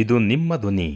ಇದು ನಿಮ್ಮ ಧ್ವನಿ.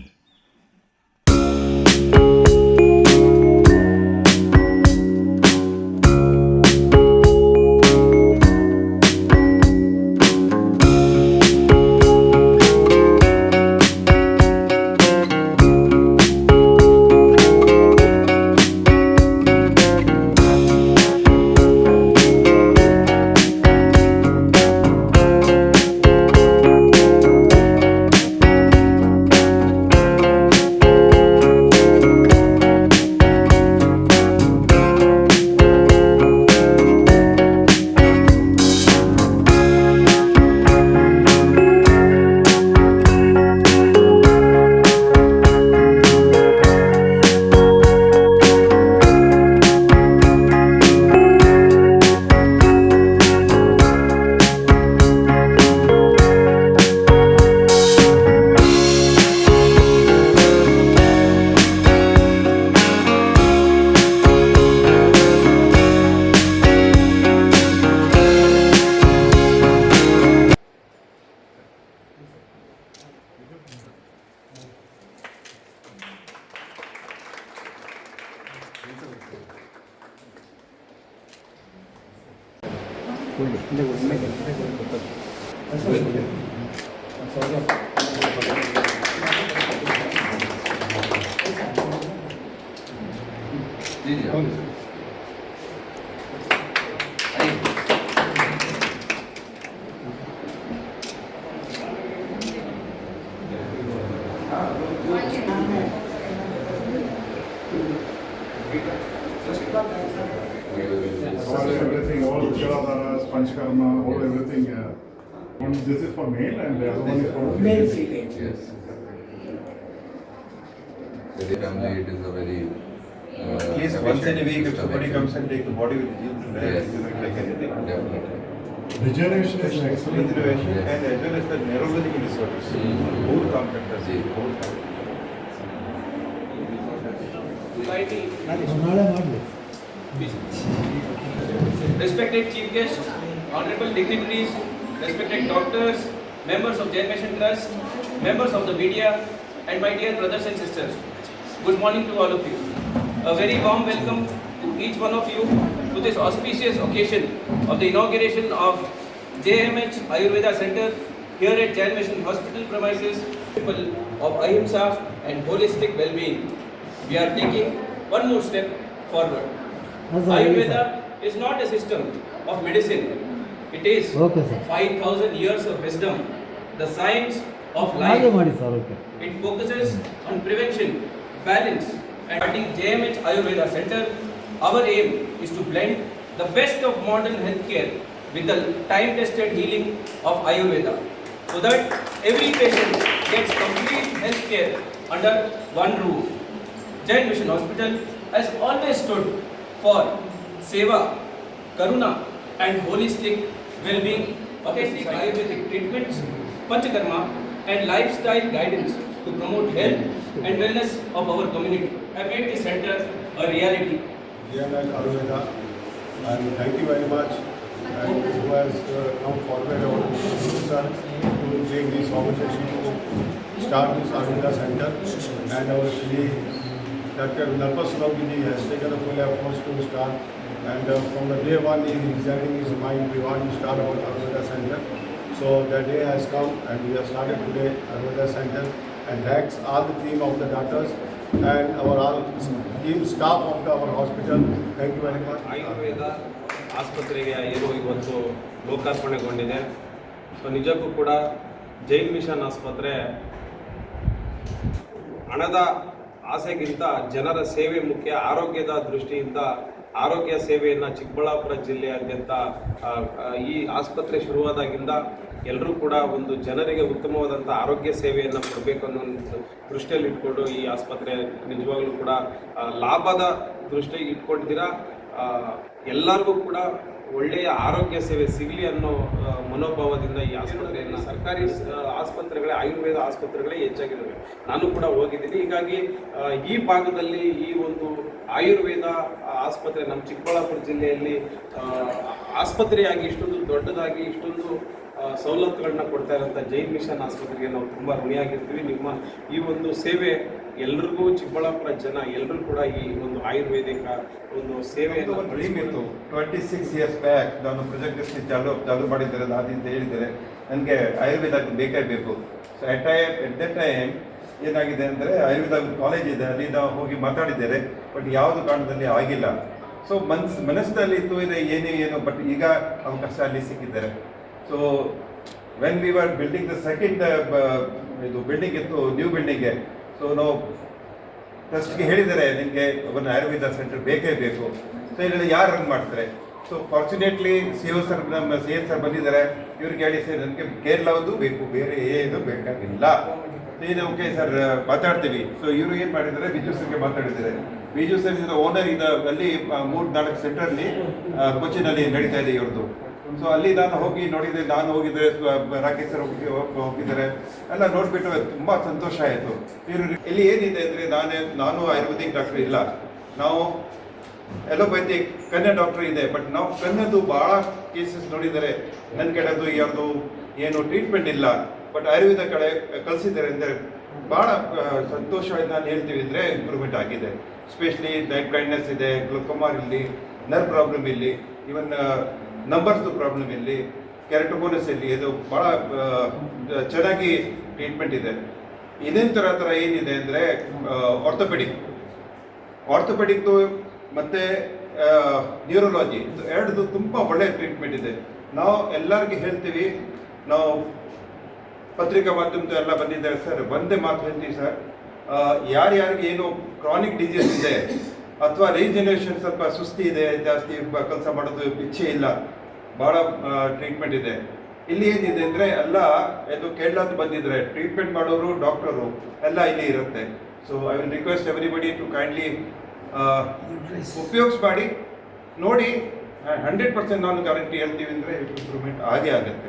Everything, all Sharadharas, Panchkarma, all everything. And this is for male and the other one is for male, female. Yes. The family, it is a very. At least once in a week, if somebody comes and take the body with you, Yes. like anything. Definitely. regeneration is excellent. Regeneration Yes. and as well as the neurological disorders. Both complex. Both. Respected Chief Guest, Honorable Dignitaries, respected doctors, members of Jain Mission Trust, members of the media, and my dear brothers and sisters. Good morning to all of you. A very warm welcome to each one of you to this auspicious occasion of the inauguration of JMH Ayurveda Center here at Jain Mission Hospital premises of Ahimsa and holistic well-being. We are taking one more step forward. Ayurveda is not a system of medicine. It is 5,000 years of wisdom, the science of life. It focuses on prevention, balance, and at JMH Ayurveda Center, our aim is to blend the best of modern healthcare with the time-tested healing of Ayurveda, so that every patient gets complete healthcare under one roof. Jain Mission Hospital has always stood for Seva, Karuna, and holistic well-being, holistic Ayurvedic treatments, Panchakarma, and lifestyle guidance to promote health and wellness of our community. I made this center a reality. JMH Ayurveda, and thank you very much, and who has come forward our sir to take this opportunity to start this Ayurveda center, and our Shri Dr. Narpas Ji has taken a full effort to start, and from the day one he is having his mind, we want to start our Ayurveda center. So the day has come and we have started today Ayurveda center, and thanks all the team of the doctors and our all team staff of our hospital. Thank you very much. Ayurveda ಆಸ್ಪತ್ರೆಗೆ ಏನು ಇವತ್ತು ಲೋಕಾರ್ಪಣೆಗೊಂಡಿದೆ. So ನಿಜಕ್ಕೂ ಕೂಡ Jain mission ಆಸ್ಪತ್ರೆ ಹಣದ ಆಸೆಗಿಂತ ಜನರ ಸೇವೆ ಮುಖ್ಯ. ಆರೋಗ್ಯದ ದೃಷ್ಟಿಯಿಂದ ಆರೋಗ್ಯ ಸೇವೆಯನ್ನು ಚಿಕ್ಕಬಳ್ಳಾಪುರ ಜಿಲ್ಲೆಯಾದ್ಯಂತ ಈ ಆಸ್ಪತ್ರೆ ಶುರುವಾದಾಗಿಂದ ಎಲ್ಲರೂ ಕೂಡ ಒಂದು ಜನರಿಗೆ ಉತ್ತಮವಾದಂಥ ಆರೋಗ್ಯ ಸೇವೆಯನ್ನು ಕೊಡಬೇಕು ಅನ್ನೋ ದೃಷ್ಟಿಯಲ್ಲಿ ಇಟ್ಕೊಂಡು ಈ ಆಸ್ಪತ್ರೆ ನಿಜವಾಗ್ಲೂ ಕೂಡ ಲಾಭದ ದೃಷ್ಟಿ ಇಟ್ಕೊಂಡಿದ್ದೀರಾ. ಎಲ್ಲರಿಗೂ ಕೂಡ ಒಳ್ಳೆಯ ಆರೋಗ್ಯ ಸೇವೆ ಸಿಗಲಿ ಅನ್ನೋ ಮನೋಭಾವದಿಂದ ಈ ಆಸ್ಪತ್ರೆಯನ್ನು ಸರ್ಕಾರಿ ಆಸ್ಪತ್ರೆಗಳೇ ಆಯುರ್ವೇದ ಆಸ್ಪತ್ರೆಗಳೇ ಹೆಚ್ಚಾಗಿದ್ದಾವೆ. ನಾನು ಕೂಡ ಹೋಗಿದ್ದೀನಿ. ಹೀಗಾಗಿ ಈ ಭಾಗದಲ್ಲಿ ಈ ಒಂದು ಆಯುರ್ವೇದ ಆಸ್ಪತ್ರೆ ನಮ್ಮ ಚಿಕ್ಕಬಳ್ಳಾಪುರ ಜಿಲ್ಲೆಯಲ್ಲಿ ಆಸ್ಪತ್ರೆಯಾಗಿ ಇಷ್ಟೊಂದು ದೊಡ್ಡದಾಗಿ ಇಷ್ಟೊಂದು ಸವಲತ್ತುಗಳನ್ನ ಕೊಡ್ತಾ ಇರೋಂಥ ಜೈನ್ ಮಿಷನ್ ಆಸ್ಪತ್ರೆಗೆ ನಾವು ತುಂಬ ಋಣಿಯಾಗಿರ್ತೀವಿ. ನಿಮ್ಮ ಈ ಒಂದು ಸೇವೆ ಎಲ್ರಿಗೂ, ಚಿಕ್ಕಬಳ್ಳಾಪುರ ಜನ ಎಲ್ಲರೂ ಕೂಡ ಈ ಒಂದು ಆಯುರ್ವೇದಿಕ ಒಂದು ಸೇವೆಯನ್ನು ಒಂದು ಡ್ರೀಮ್ ಇತ್ತು. 26 years ಬ್ಯಾಕ್ ನಾನು ಪ್ರೊಜೆಕ್ಟ್ ಚಾಲು ಮಾಡಿದ್ದಾರೆ, ಅದಿಂದ ಹೇಳಿದ್ದಾರೆ ನನಗೆ ಆಯುರ್ವೇದ ಬೇಕೇ ಬೇಕು. ಸೊ ಎಟ್ ದ ಟೈಮ್ ಏನಾಗಿದೆ ಅಂದರೆ ಆಯುರ್ವೇದ ಕಾಲೇಜ್ ಇದೆ, ಅಲ್ಲಿ ನಾವು ಹೋಗಿ ಮಾತಾಡಿದ್ದೇವೆ, ಬಟ್ ಯಾವುದು ಕಾರಣದಲ್ಲಿ ಆಗಿಲ್ಲ. ಸೊ ಮನಸ್ಸಿನಲ್ಲಿ ಇತ್ತು ಇದೆ ಏನು ಬಟ್ ಈಗ ಅವಕಾಶ ಅಲ್ಲಿ ಸಿಕ್ಕಿದ್ದಾರೆ. So when we are building the second ಇದು ಬಿಲ್ಡಿಂಗ್ ಇತ್ತು, ನ್ಯೂ ಬಿಲ್ಡಿಂಗ್ಗೆ. ಸೊ ನಾವು ಟ್ರಸ್ಟ್ಗೆ ಹೇಳಿದ್ದಾರೆ ನಿಮಗೆ ಒಂದು ಆಯುರ್ವೇದ ಸೆಂಟರ್ ಬೇಕೇ ಬೇಕು. ಸೊ ಇಲ್ಲಿ ಯಾರು ರನ್ ಮಾಡ್ತಾರೆ? ಸೊ ಫಾರ್ಚುನೇಟ್ಲಿ CEO ಸರ್, ನಮ್ಮ CS ಸರ್ ಬಂದಿದ್ದಾರೆ. ಇವ್ರಿಗೆ ಹೇಳಿ ಸರ್ ನನಗೆ ಕೇರಳದ್ದು ಬೇಕು, ಬೇರೆ ಏನು ಬೇಕಾಗಿಲ್ಲ. ಏನು ಓಕೆ ಸರ್ ಮಾತಾಡ್ತೀವಿ. ಸೊ ಇವರು ಏನು ಮಾಡಿದ್ದಾರೆ, ಬಿಜು ಸರ್ಗೆ ಮಾತಾಡಿದ್ದಾರೆ. ಬಿಜು ಸರ್ ಇದರ ಓನರ್ ಇದೆ, ಅಲ್ಲಿ 3-4 ಸೆಂಟರಲ್ಲಿ ಕೊಚ್ಚಿನಲ್ಲಿ ನಡೀತಾ ಇದೆ ಇವ್ರದ್ದು. ಸೊ ಅಲ್ಲಿ ನಾನು ಹೋಗಿ ನೋಡಿದೆ, ನಾನು ಹೋಗಿದ್ದೆ, ರಾಕೇಶ್ ಸರ್ ಹೋಗಿದ್ದಾರೆ, ಎಲ್ಲ ನೋಡಿಬಿಟ್ಟು ತುಂಬ ಸಂತೋಷ ಆಯಿತು. ಇವರು ಇಲ್ಲಿ ಏನಿದೆ ಅಂದರೆ ನಾನು ಆಯುರ್ವೇದಿಕ್ ಡಾಕ್ಟರ್ ಇಲ್ಲ, ನಾವು ಎಲೋಪೈಥಿಕ್ ಕಣ್ಣು ಡಾಕ್ಟರ್ ಇದೆ. ಬಟ್ ನಾವು ಕಣ್ಣದು ಭಾಳ ಕೇಸಸ್ ನೋಡಿದ್ದಾರೆ. ನನ್ನ ಕಡೆದು ಯಾರ್ದು ಏನು ಟ್ರೀಟ್ಮೆಂಟ್ ಇಲ್ಲ, ಬಟ್ ಆಯುರ್ವೇದ ಕಡೆ ಕಳಿಸಿದ್ದಾರೆ ಅಂದರೆ ಭಾಳ ಸಂತೋಷವಾಗಿ ನಾನು ಹೇಳ್ತೀವಿ ಅಂದರೆ ಇಂಪ್ರೂವ್ಮೆಂಟ್ ಆಗಿದೆ. ಎಸ್ಪೆಷಲಿ ನೈಟ್ ಬ್ಲೈಂಡ್ನೆಸ್ ಇದೆ, ಗ್ಲುಕೋಮಾ ಇಲ್ಲಿ, ನರ್ವ್ ಪ್ರಾಬ್ಲಮ್ ಇಲ್ಲಿ, ಇವನ್ ನಂಬರ್ಸ್ದು ಪ್ರಾಬ್ಲಮ್ ಇಲ್ಲಿ, ಕೆರಟೋಕೋನಸ್ ಇಲ್ಲಿ, ಇದು ಭಾಳ ಚೆನ್ನಾಗಿ ಟ್ರೀಟ್ಮೆಂಟ್ ಇದೆ. ಇನ್ನೇನು ಥರ ಏನಿದೆ ಅಂದರೆ ಆರ್ಥೋಪೆಡಿಕ್ದು ಮತ್ತು ನ್ಯೂರೋಲಾಜಿ ಎರಡದು ತುಂಬ ಒಳ್ಳೆಯ ಟ್ರೀಟ್ಮೆಂಟ್ ಇದೆ. ನಾವು ಎಲ್ಲರಿಗೂ ಹೇಳ್ತೀವಿ, ನಾವು ಪತ್ರಿಕಾ ಮಾಧ್ಯಮದ ಎಲ್ಲ ಬಂದಿದ್ದಾರೆ ಸರ್, ಒಂದೇ ಮಾತು ಹೇಳ್ತೀವಿ ಸರ್, ಯಾರ್ಯಾರಿಗೆ ಏನು ಕ್ರಾನಿಕ್ ಡಿಸೀಸ್ ಇದೆ ಅಥವಾ ರೀಜನರೇಷನ್ ಸ್ವಲ್ಪ ಸುಸ್ತಿ ಇದೆ, ಜಾಸ್ತಿ ಕೆಲಸ ಮಾಡೋದು ಇಚ್ಛೆ ಇಲ್ಲ, ಭಾಳ ಟ್ರೀಟ್ಮೆಂಟ್ ಇದೆ. ಇಲ್ಲಿ ಏನಿದೆ ಅಂದರೆ ಎಲ್ಲ ಇದು ಕೇರಳದ್ದು ಬಂದಿದ್ದಾರೆ, ಟ್ರೀಟ್ಮೆಂಟ್ ಮಾಡೋರು ಡಾಕ್ಟರು ಎಲ್ಲ ಇಲ್ಲಿ ಇರುತ್ತೆ. So I will request everybody to kindly ಉಪಯೋಗಿಸ್ ಮಾಡಿ ನೋಡಿ. 100% ನಾನು ಗ್ಯಾರಂಟಿ ಹೇಳ್ತೀವಿ ಅಂದರೆ ಇಂಪ್ರೂವ್ಮೆಂಟ್ ಆಗೇ ಆಗುತ್ತೆ.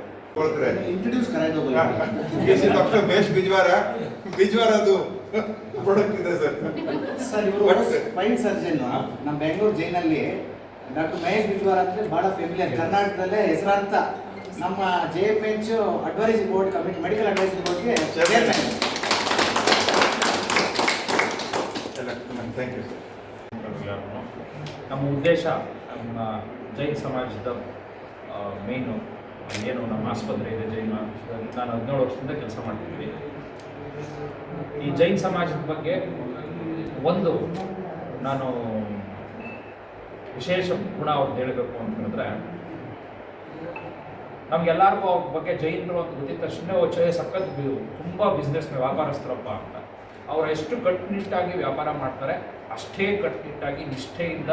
ಡಾಕ್ಟರ್ ಮಹೇಶ್ ಬಿಜ್ವಾರ ಅದು ಪ್ರಾಡಕ್ಟ್ ಇದೆ ಸರ್. ಇವರು ಸ್ಪೈನ್ ಸರ್ಜನ್ ನಮ್ಮ ಬೆಂಗಳೂರು ಜೈನಲ್ಲಿ ಡಾಕ್ಟರ್ ಮಹೇಶ್ ಬಿಜ್ವಾರ ಅಂದರೆ ಭಾಳ ಫೆಮಿಲಿಯರ್, ಕರ್ನಾಟಕದಲ್ಲೇ ಹೆಸರಾಂತ ನಮ್ಮ JMH advisory board committee, medical advisory ಬೋರ್ಡ್ಗೆ ಚೇರ್ಮನ್. Thank you sir. ನಮ್ಮ ಉದ್ದೇಶ, ನಮ್ಮ ಜೈನ್ ಸಮಾಜದ ಮೇಯ್ನು ಏನು ನಮ್ಮ ಆಸ್ಪತ್ರೆ ಇದೆ ಜೈನ್, ನಾನು 17 ವರ್ಷದಿಂದ ಕೆಲಸ ಮಾಡ್ತಿದ್ದೀನಿ. ಈ ಜೈನ್ ಸಮಾಜದ ಬಗ್ಗೆ ಒಂದು ನಾನು ವಿಶೇಷ ಗುಣ ಅವ್ರದ್ದು ಹೇಳಬೇಕು ಅಂತ ಹೇಳಿದ್ರೆ, ನಮ್ಗೆಲ್ಲರಿಗೂ ಅವ್ರ ಬಗ್ಗೆ ಜೈನರು ಅಂತ ಗೊತ್ತಿದ್ದ ತಕ್ಷಣ ಸಖತ್ ತುಂಬ ಬಿಸ್ನೆಸ್ ವ್ಯಾಪಾರಸ್ಥರಪ್ಪ ಅಂತ. ಅವ್ರು ಎಷ್ಟು ಕಟ್ಟುನಿಟ್ಟಾಗಿ ವ್ಯಾಪಾರ ಮಾಡ್ತಾರೆ, ಅಷ್ಟೇ ಕಟ್ಟುನಿಟ್ಟಾಗಿ ನಿಷ್ಠೆಯಿಂದ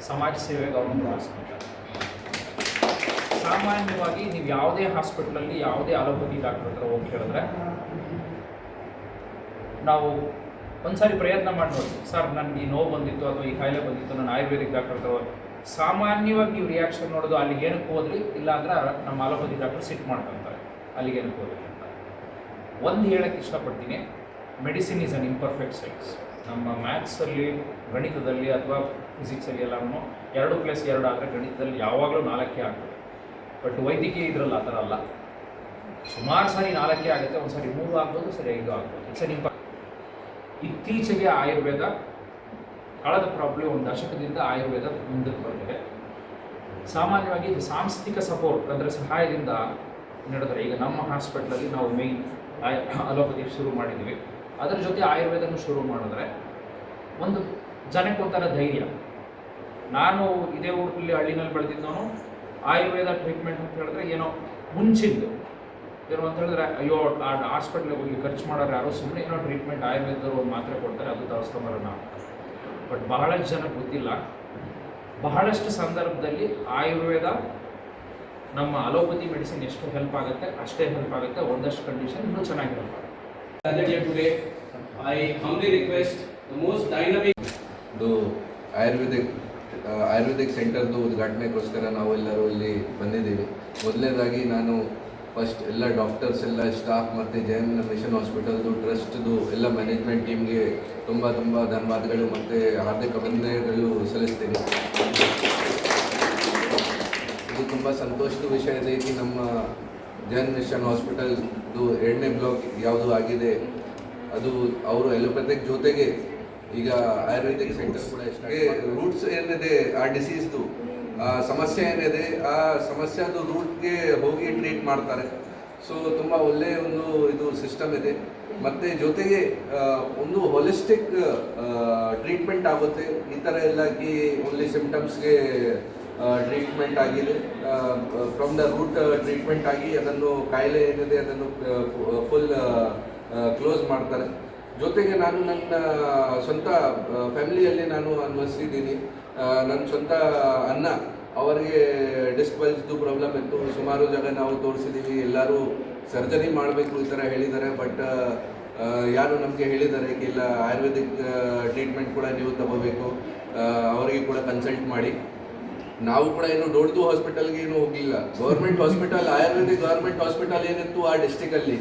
ಸಮಾಜ ಸೇವೆಗೆ ಅವ್ರನ್ನ ತೊಡಗಿಸ್ಕೊಳ್ತಾರೆ. ಸಾಮಾನ್ಯವಾಗಿ ನೀವು ಯಾವುದೇ ಹಾಸ್ಪಿಟ್ಲಲ್ಲಿ ಯಾವುದೇ ಅಲೋಪತಿ ಡಾಕ್ಟರ್ ಹತ್ರ ಹೋಗಿ ಕೇಳಿದ್ರೆ, ನಾವು ಒಂದ್ಸಾರಿ ಪ್ರಯತ್ನ ಮಾಡಿ ನೋಡಿ, ಸರ್ ನನಗೆ ಈ ನೋವು ಬಂದಿತ್ತು ಅಥವಾ ಈ ಕಾಯಿಲೆ ಬಂದಿತ್ತು, ನಾನು ಆಯುರ್ವೇದಿಕ್ ಡಾಕ್ಟರ್ ಹತ್ರ ಸಾಮಾನ್ಯವಾಗಿ ನೀವು ರಿಯಾಕ್ಷನ್ ನೋಡೋದು ಅಲ್ಲಿ ಏನಕ್ಕೆ ಹೋದ್ರಿ, ಇಲ್ಲಾಂದ್ರೆ ನಮ್ಮ ಅಲೋಪತಿ ಡಾಕ್ಟರ್ ಸಿಟ್ ಮಾಡ್ಕೊತಾರೆ ಅಲ್ಲಿಗೆ ಏನಕ್ಕೆ ಹೋದ್ರಿ ಅಂತ. ಒಂದು ಹೇಳಕ್ಕೆ ಇಷ್ಟಪಡ್ತೀನಿ, medicine is an imperfect science. ನಮ್ಮ ಮ್ಯಾಥ್ಸಲ್ಲಿ, ಗಣಿತದಲ್ಲಿ ಅಥವಾ ಫಿಸಿಕ್ಸಲ್ಲಿ ಎಲ್ಲರೂ 2+2 ಆದರೆ ಗಣಿತದಲ್ಲಿ ಯಾವಾಗಲೂ 4 ಆಗ್ತದೆ. ಬಟ್ ವೈದ್ಯಕೀಯ ಇದರಲ್ಲಿ ಆ ಥರ ಅಲ್ಲ. ಸುಮಾರು ಸಾರಿ 4 ಆಗುತ್ತೆ, ಒಂದು ಸಾರಿ 3 ಆಗ್ಬೋದು, ಸರಿ 5 ಆಗ್ಬೋದು. It's an important. ಇತ್ತೀಚೆಗೆ ಆಯುರ್ವೇದ ಕಳೆದ ಪ್ರಾಬ್ಲಿ 1 ದಶಕದಿಂದ ಆಯುರ್ವೇದ ಮುಂದಕ್ಕೆ ಬಂದಿದೆ. ಸಾಮಾನ್ಯವಾಗಿ ಸಾಂಸ್ಥಿಕ ಸಪೋರ್ಟ್ ಅಂದರೆ ಸಹಾಯದಿಂದ ನಡೆದರೆ, ಈಗ ನಮ್ಮ ಹಾಸ್ಪಿಟ್ಲಲ್ಲಿ ನಾವು ಮೇಯ್ನ್ ಅಲೋಪತಿ ಶುರು ಮಾಡಿದ್ದೀವಿ, ಅದರ ಜೊತೆ ಆಯುರ್ವೇದನೂ ಶುರು ಮಾಡಿದ್ರೆ ಒಂದು ಜನಕ್ಕೆ ಒಂಥರ ಧೈರ್ಯ. ನಾನು ಇದೇ ಊರಲ್ಲಿ ಹಳ್ಳಿನಲ್ಲಿ ಬೆಳೆದಿದ್ದವನು, ಆಯುರ್ವೇದ ಟ್ರೀಟ್ಮೆಂಟ್ ಅಂತ ಹೇಳಿದ್ರೆ ಏನೋ ಮುಂಚಿದ್ದು ಏನು ಅಂತ ಹೇಳಿದ್ರೆ, ಅಯ್ಯೋ ಆ ಹಾಸ್ಪಿಟ್ಲಿಗೆ ಹೋಗಿ ಖರ್ಚು ಮಾಡೋರು ಯಾರೋ ಸುಮ್ಮನೆ ಏನೋ ಟ್ರೀಟ್ಮೆಂಟ್ ಆಯುರ್ವೇದದವರು ಒಂದು ಮಾತ್ರೆ ಕೊಡ್ತಾರೆ, ಅದು ತರಿಸ್ಕೊಂಬರೋಣ. ಬಟ್ ಬಹಳಷ್ಟು ಜನಕ್ಕೆ ಗೊತ್ತಿಲ್ಲ, ಬಹಳಷ್ಟು ಸಂದರ್ಭದಲ್ಲಿ ಆಯುರ್ವೇದ ನಮ್ಮ ಅಲೋಪತಿ ಮೆಡಿಸಿನ್ ಎಷ್ಟು ಹೆಲ್ಪ್ ಆಗುತ್ತೆ ಅಷ್ಟೇ ಹೆಲ್ಪ್ ಆಗುತ್ತೆ, ಒಂದಷ್ಟು ಕಂಡೀಷನ್ ಇನ್ನೂ ಚೆನ್ನಾಗಿ ಹೆಲ್ಪ್ ಆಗುತ್ತೆ. Today, I humbly request the most dynamic ಇದು ಆಯುರ್ವೇದಿಕ್ ಸೆಂಟರ್ದು ಉದ್ಘಾಟನೆಗೋಸ್ಕರ ನಾವೆಲ್ಲರೂ ಇಲ್ಲಿ ಬಂದಿದ್ದೀವಿ. ಮೊದಲನೇದಾಗಿ ನಾನು ಫಸ್ಟ್ ಎಲ್ಲ ಡಾಕ್ಟರ್ಸ್, ಎಲ್ಲ ಸ್ಟಾಫ್ ಮತ್ತು ಜೈನ್ ಮಿಷನ್ ಹಾಸ್ಪಿಟಲ್ದು ಟ್ರಸ್ಟ್ದು ಎಲ್ಲ ಮ್ಯಾನೇಜ್ಮೆಂಟ್ ಟೀಮ್ಗೆ ತುಂಬ ಧನ್ಯವಾದಗಳು ಮತ್ತು ಹಾರ್ದಿಕ ಅಭಿನಂದನೆಗಳು ಸಲ್ಲಿಸ್ತೀನಿ. ಇದು ತುಂಬ ಸಂತೋಷದ ವಿಷಯ ಇದೆ. ನಮ್ಮ ಜೈನ್ ಮಿಷನ್ ಹಾಸ್ಪಿಟಲ್ದು 2ನೇ ಬ್ಲಾಕ್ ಯಾವುದು ಆಗಿದೆ ಅದು ಅವರು ಎಲೋಪೆಥಿಕ್ ಜೊತೆಗೆ ಈಗ ಆಯುರ್ವೇದಿಕ್ ಸೆಂಟರ್ ಕೂಡ ರೂಟ್ಸ್ ಏನಿದೆ ಆ ಡಿಸೀಸ್ದು ಸಮಸ್ಯೆ ಏನಿದೆ ಆ ಸಮಸ್ಯೆದು ರೂಟ್ಗೆ ಹೋಗಿ ಟ್ರೀಟ್ ಮಾಡ್ತಾರೆ. ಸೊ ತುಂಬ ಒಳ್ಳೆಯ ಒಂದು ಇದು ಸಿಸ್ಟಮ್ ಇದೆ. ಮತ್ತು ಜೊತೆಗೆ ಒಂದು ಹೋಲಿಸ್ಟಿಕ್ ಟ್ರೀಟ್ಮೆಂಟ್ ಆಗುತ್ತೆ. ಈ ಥರ ಎಲ್ಲ ಕಿ ಓನ್ಲಿ ಸಿಮ್ಟಮ್ಸ್ಗೆ ಟ್ರೀಟ್ಮೆಂಟ್ ಆಗಿದೆ, ಫ್ರಮ್ ದ ರೂಟ್ ಟ್ರೀಟ್ಮೆಂಟ್ ಆಗಿ ಅದನ್ನು ಕಾಯಿಲೆ ಏನಿದೆ ಅದನ್ನು ಫುಲ್ ಕ್ಲೋಸ್ ಮಾಡ್ತಾರೆ. ಜೊತೆಗೆ ನಾನು ನನ್ನ ಸ್ವಂತ ಫ್ಯಾಮಿಲಿಯಲ್ಲಿ ನಾನು ಅನ್ವಯಿಸಿದ್ದೀನಿ. ನನ್ನ ಸ್ವಂತ ಅಣ್ಣ ಅವರಿಗೆ ಡಿಸ್ಕ್ ಬಲ್ಸ್ದು ಪ್ರಾಬ್ಲಮ್ ಇತ್ತು. ಸುಮಾರು ಜಾಗ ನಾವು ತೋರಿಸಿದ್ದೀವಿ, ಎಲ್ಲರೂ ಸರ್ಜರಿ ಮಾಡಬೇಕು ಈ ಥರ ಹೇಳಿದ್ದಾರೆ. ಬಟ್ ಯಾರು ನಮಗೆ ಹೇಳಿದ್ದಾರೆ ಇಲ್ಲ ಆಯುರ್ವೇದಿಕ್ ಟ್ರೀಟ್ಮೆಂಟ್ ಕೂಡ ನೀವು ತಗೋಬೇಕು, ಅವರಿಗೆ ಕೂಡ ಕನ್ಸಲ್ಟ್ ಮಾಡಿ. ನಾವು ಕೂಡ ಏನು ದೊಡ್ಡದು ಹಾಸ್ಪಿಟಲ್ಗೆ ಏನು ಹೋಗಲಿಲ್ಲ. Government hospital, Ayurvedic government hospital ಏನಿತ್ತು ಆ ಡಿಸ್ಟಿಕಲ್ಲಿ,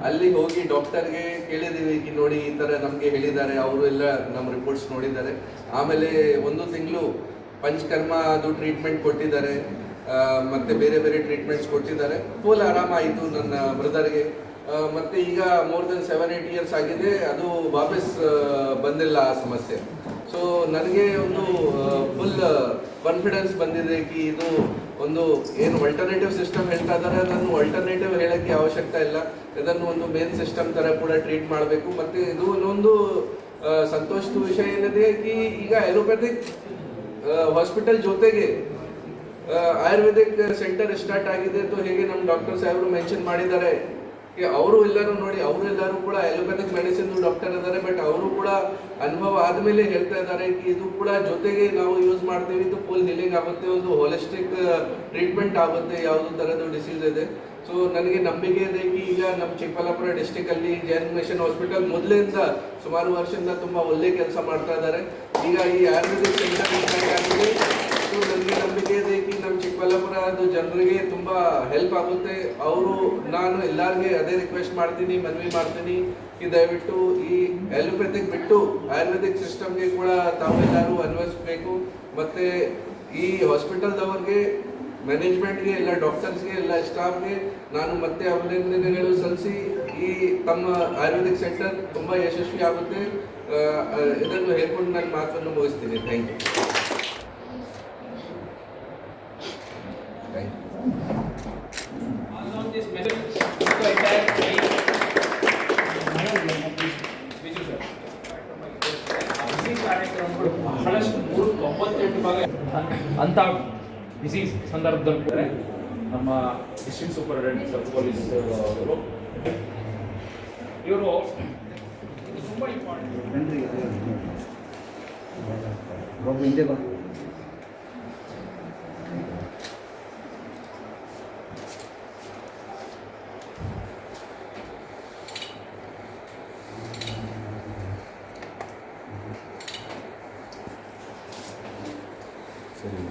ಅಲ್ಲಿ ಹೋಗಿ ಡಾಕ್ಟರ್ಗೆ ಕೇಳಿದ್ದೀವಿ ಕಿ ನೋಡಿ ಈ ಥರ ನಮಗೆ ಹೇಳಿದ್ದಾರೆ. ಅವರು ಎಲ್ಲ ನಮ್ಮ ರಿಪೋರ್ಟ್ಸ್ ನೋಡಿದ್ದಾರೆ. ಆಮೇಲೆ 1 ತಿಂಗಳು ಪಂಚಕರ್ಮ ಅದು ಟ್ರೀಟ್ಮೆಂಟ್ ಕೊಟ್ಟಿದ್ದಾರೆ, ಮತ್ತು ಬೇರೆ ಬೇರೆ ಟ್ರೀಟ್ಮೆಂಟ್ಸ್ ಕೊಟ್ಟಿದ್ದಾರೆ. ಫುಲ್ ಆರಾಮಾಯಿತು ನನ್ನ ಬ್ರದರ್ಗೆ. ಮತ್ತು ಈಗ ಮೋರ್ ದೆನ್ 7-8 ಇಯರ್ಸ್ ಆಗಿದೆ, ಅದು ವಾಪಸ್ ಬಂದಿಲ್ಲ ಆ ಸಮಸ್ಯೆ. ಸೊ ನನಗೆ ಒಂದು ಫುಲ್ ಕಾನ್ಫಿಡೆನ್ಸ್ ಬಂದಿದೆ ಕಿ ಇದು ಒಂದು ಏನು ಆಲ್ಟರ್ನೇಟಿವ್ ಸಿಸ್ಟಮ್ ಹೇಳ್ತಾ ಇದ್ದಾರೆ, ಅದನ್ನು ಆಲ್ಟರ್ನೇಟಿವ್ ಹೇಳೋಕ್ಕೆ ಅವಶ್ಯಕತೆ ಇಲ್ಲ. ಇದನ್ನು ಒಂದು ಮೇನ್ ಸಿಸ್ಟಮ್ ಥರ ಕೂಡ ಟ್ರೀಟ್ ಮಾಡಬೇಕು. ಮತ್ತು ಇದು ಇನ್ನೊಂದು ಸಂತೋಷದ ವಿಷಯ ಏನಿದೆ ಕಿ ಈಗ ಎಲೋಪ್ಯಾಥಿಕ್ ಹಾಸ್ಪಿಟಲ್ ಜೊತೆಗೆ ಆಯುರ್ವೇದಿಕ್ ಸೆಂಟರ್ ಸ್ಟಾರ್ಟ್ ಆಗಿದೆ. ಸೊ ಹೇಗೆ ನಮ್ಮ ಡಾಕ್ಟರ್ ಸಾಹೇಬರು ಮೆನ್ಷನ್ ಮಾಡಿದ್ದಾರೆ ಅವರು ಎಲ್ಲರೂ ನೋಡಿ, ಅವರು ಎಲ್ಲರೂ ಕೂಡ ಎಲೋಪ್ಯಾಥಿಕ್ ಮೆಡಿಸಿನ್ ಡಾಕ್ಟರ್ ಇದ್ದಾರೆ. ಬಟ್ ಅವರು ಕೂಡ ಅನುಭವ ಆದಮೇಲೆ ಹೇಳ್ತಾ ಇದ್ದಾರೆ ಕಿ ಇದು ಕೂಡ ಜೊತೆಗೆ ನಾವು ಯೂಸ್ ಮಾಡ್ತೀವಿ, ಇದು ಫುಲ್ ಹೀಲಿಂಗ್ ಆಗುತ್ತೆ, ಒಂದು ಹೋಲಿಸ್ಟಿಕ್ ಟ್ರೀಟ್ಮೆಂಟ್ ಆಗುತ್ತೆ ಯಾವುದು ಥರದ್ದು ಡಿಸೀಸ್ ಇದೆ. ಸೊ ನನಗೆ ನಂಬಿಕೆ ಇದೆ ಕಿ ಈಗ ನಮ್ಮ ಚಿಕ್ಕಬಳ್ಳಾಪುರ ಡಿಸ್ಟಿಕಲ್ಲಿ ಜೈನ್ ಮಿಷನ್ ಹಾಸ್ಪಿಟಲ್ ಮೊದಲಿಂದ ಸುಮಾರು ವರ್ಷದಿಂದ ತುಂಬ ಒಳ್ಳೆ ಕೆಲಸ ಮಾಡ್ತಾ ಇದ್ದಾರೆ. ಈಗ ಈ ಆಯುರ್ವೇದಿಕ್ ಸೆಂಟರ್ ಆಗಿದೆ. ಸೊ ನನಗೆ ನಂಬಿಕೆ ಇದೆ ಕಿ ನಮ್ಮ ಚಿಕ್ಕಬಳ್ಳಾಪುರದ ಜನರಿಗೆ ತುಂಬ ಹೆಲ್ಪ್ ಆಗುತ್ತೆ. ನಾನು ಎಲ್ಲರಿಗೆ ಅದೇ ರಿಕ್ವೆಸ್ಟ್ ಮಾಡ್ತೀನಿ, ಮನವಿ ಮಾಡ್ತೀನಿ ಕಿ ದಯವಿಟ್ಟು ಈ ಎಲೋಪ್ಯಾಥಿಕ್ ಬಿಟ್ಟು ಆಯುರ್ವೇದಿಕ್ ಸಿಸ್ಟಮ್ಗೆ ಕೂಡ ತಾವೆಲ್ಲರೂ ಅನ್ವಯಿಸಬೇಕು. ಮತ್ತು ಈ ಹಾಸ್ಪಿಟಲ್ದವ್ರಿಗೆ, ಮ್ಯಾನೇಜ್ಮೆಂಟ್ಗೆ, ಎಲ್ಲ ಡಾಕ್ಟರ್ಸ್ಗೆ, ಎಲ್ಲ ಸ್ಟಾಫ್ಗೆ ನಾನು ಮತ್ತೆ ಅಭಿನಂದನೆಗಳು ಸಲ್ಲಿಸಿ ಈ ತಮ್ಮ ಆಯುರ್ವೇದಿಕ್ ಸೆಂಟರ್ ತುಂಬ ಯಶಸ್ವಿ ಆಗುತ್ತೆ ಇದನ್ನು ಹೇಳ್ಕೊಂಡು ನಾನು ಮಾತನ್ನು ಮುಗಿಸ್ತೀನಿ. Thank you. Along this message to the entire team. Viju sir. ಈ ಕಾರ್ಯಕ್ರಮಗಳು ಬಹಳಷ್ಟು 98 ಭಾಗ ಅಂಥ ಡಿಸೀಸ್ ಸಂದರ್ಭದಲ್ಲಿ ಕೂಡ ನಮ್ಮ ಡಿಸ್ಟ್ರಿಕ್ಟ್ ಸೂಪರಿಂಟೆಂಡೆಂಟ್ ಆಫ್ ಪೊಲೀಸ್ ಅವರು ಇವರು ತುಂಬ ಇಂಪಾರ್ಟೆಂಟ್. ಹಿಂದೆ ಬಾ. ಸರಿ.